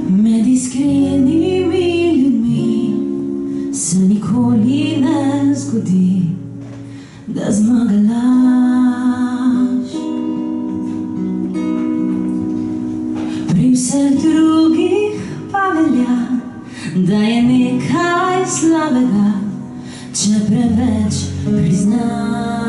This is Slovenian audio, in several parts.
Med iskrenimi ljudmi se nikoli ne zgodi, da zmaga laž. Pri vseh drugih pa velja, da je nekaj slabega, če preveč priznaš.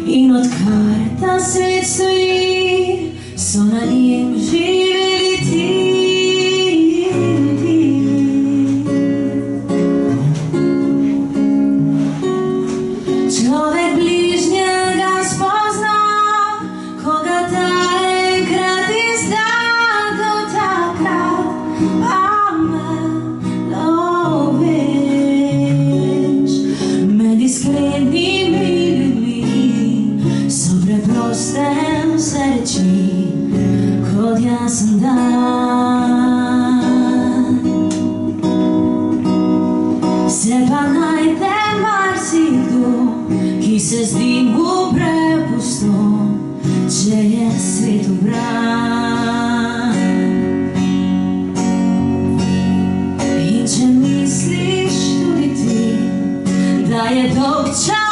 In odkar ta svet stoji, so na njem živeli ti. Človek bližnjega spozna, ko ga ta enkrat izda, do takrat pa me loviš. Med iskrenimi ljudmi so preproste vse reči, kot jasen dan. Se pa najde marsikdo, ki se zdi mu prepustom, če je svet ubran. In če misliš tudi ti, da je dolg čas